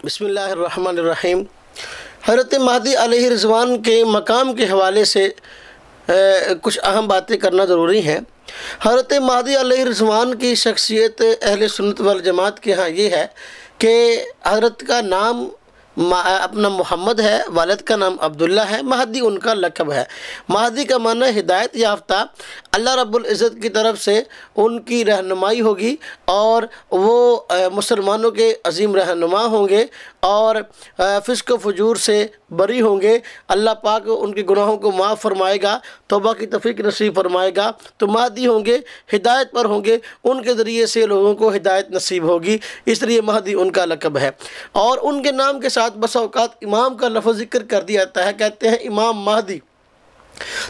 بسم اللہ الرحمن الرحیم۔ حضرت مہدی الehirrizwan کے مقام کے حوالے سے کچھ اہم باتیں کرنا ضروری ہیں۔ حضرت مہدی الehirrizwan کی شخصیت اہل سنت والجماعت کے ہاں یہ ہے کہ حضرت کا نام اپنا محمد ہے، والد کا نام عبداللہ ہے، مہدی ان کا لقب ہے۔ مہدی کا معنی ہدایت یافتہ، اللہ رب العزت کی طرف سے ان کی رہنمائی ہوگی اور وہ مسلمانوں کے عظیم رہنما ہوں گے اور فسق و فجور سے بری ہوں گے۔ اللہ پاک ان کے گناہوں کو معاف فرمائے گا، توبہ کی توفیق نصیب فرمائے گا، تو مہدی ہوں گے، ہدایت پر ہوں گے، ان کے ذریعے سے لوگوں کو ہدایت نصیب ہوگی، اس لیے مہدی ان کا لقب ہے۔ اور ان کے نام کے ساتھ بس اوقات امام کا لفظ ذکر کر دیا جاتا ہے، کہتے ہیں امام مہدی۔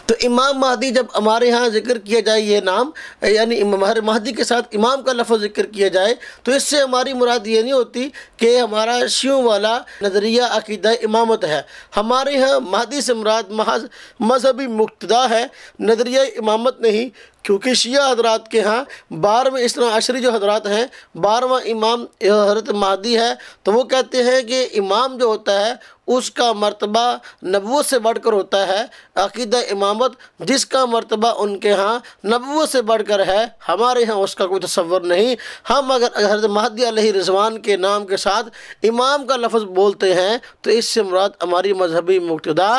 تو امام مہدی جب ہمارے ہاں ذکر کیا جائے یہ نام، یعنی مہدی کے ساتھ امام کا لفظ ذکر کیا جائے، تو اس سے ہماری مراد یہ نہیں ہوتی کہ ہمارا شیعوں والا نظریہ عقیدہ امامت ہے۔ ہمارے ہاں مہدی سے مراد محض مذہبی مقتدا ہے، نظریہ امامت نہیں، کیونکہ شیعہ حضرات کے ہاں 12ویں اثنا عشری جو حضرات ہیں، 12واں امام حضرت مہدی ہے، تو وہ کہتے ہیں کہ امام جو ہوتا ہے اس کا مرتبہ نبوت سے بڑھ کر ہوتا ہے۔ عقیدہ امامت جس کا مرتبہ ان کے ہاں نبوت سے بڑھ کر ہے، ہمارے ہاں اس کا کوئی تصور نہیں۔ ہم اگر حضرت مہدی الehirrizwan کے نام کے ساتھ امام کا لفظ بولتے ہیں تو اس سے مراد ہماری مذہبی مقتدا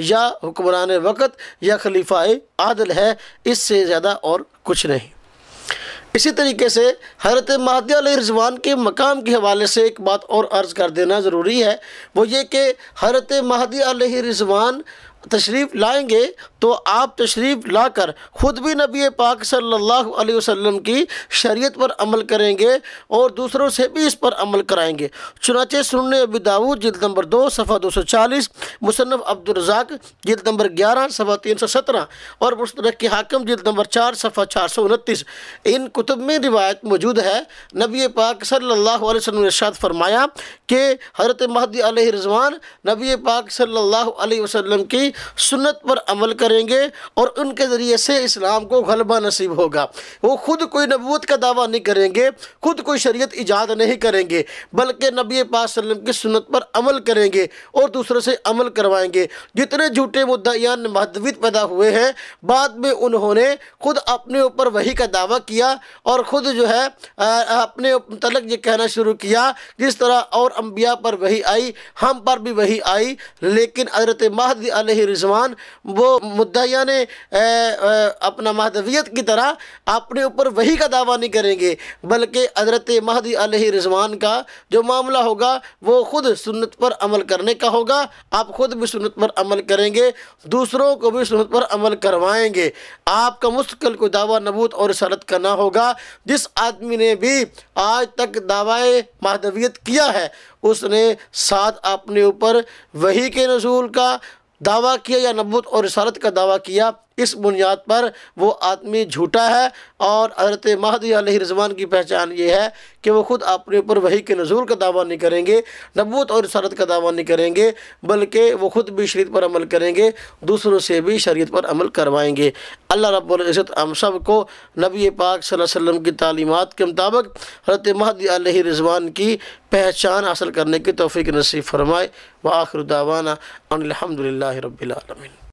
یا حکمران وقت یا خلیفہ عادل ہے، اس سے زیادہ اور کچھ نہیں۔ اسی طریقے سے حضرت مہدی الehirrizwan کے مقام کے حوالے سے ایک بات اور عرض کر دینا ضروری ہے، وہ یہ کہ حضرت مہدی الehirrizwan تشریف لائیں گے تو آپ تشریف لا کر خود بھی نبی پاک صلی اللہ علیہ وسلم کی شریعت پر عمل کریں گے اور دوسروں سے بھی اس پر عمل کرائیں گے۔ چنانچہ سنن ابی داؤد جلد نمبر 2 صفحہ 240، مصنف عبدالرزاق جلد نمبر 11 صفحہ 317 اور مستدرک حاکم جلد نمبر 4 صفحہ 429 ان کتب میں روایت موجود ہے۔ نبی پاک صلی اللہ علیہ وسلم نے ارشاد فرمایا کہ حضرت مہدی الehirrizwan نبی پاک صلی اللہ علیہ وسلم کی سنت پر عمل کریں گے اور ان کے ذریعے سے اسلام کو غلبہ نصیب ہوگا۔ وہ خود کوئی نبوت کا دعویٰ نہیں کریں گے، خود کوئی شریعت ایجاد نہیں کریں گے، بلکہ نبی پاک صلی اللہ علیہ وسلم کی سنت پر عمل کریں گے اور دوسروں سے عمل کروائیں گے۔ جتنے جھوٹے مدعیان مہدویت پیدا ہوئے ہیں، بعد میں انہوں نے خود اپنے اوپر وحی کا دعویٰ کیا اور خود جو ہے اپنے متعلق یہ کہنا شروع کیا جس طرح اور انبیاء پر وحی آئی، ہم پر بھی وحی آئی، لیکن حضرت مہدی الehirrizwan وہ مدعیان اپنا مہدویت کی طرح اپنے اوپر وحی کا دعویٰ نہیں کریں گے، بلکہ حضرت مہدی الehirrizwan کا جو معاملہ ہوگا وہ خود سنت پر عمل کرنے کا ہوگا۔ آپ خود بھی سنت پر عمل کریں گے، دوسروں کو بھی سنت پر عمل کروائیں گے۔ آپ کا مستقل کوئی دعویٰ نبوت اور رسالت کا نہ ہوگا۔ جس آدمی نے بھی آج تک دعوی مہدویت کیا ہے، اس نے ساتھ اپنے اوپر وحی کے نزول کا دعویٰ کیا یا نبوت اور رسالت کا دعویٰ کیا، اس بنیاد پر وہ آدمی جھوٹا ہے۔ اور حضرت مہدی الehirrizwan کی پہچان یہ ہے کہ وہ خود اپنے اوپر وحی کے نزول کا دعویٰ نہیں کریں گے، نبوت اور رسالت کا دعویٰ نہیں کریں گے، بلکہ وہ خود بھی شریعت پر عمل کریں گے، دوسروں سے بھی شریعت پر عمل کروائیں گے۔ اللہ رب العزت ہم سب کو نبی پاک صلی اللہ علیہ وسلم کی تعلیمات کے مطابق حضرت مہدی الehirrizwan کی پہچان حاصل کرنے کی توفیق نصیب فرمائے۔ وآخر دعوانا ان الحمد للہ رب العالمین۔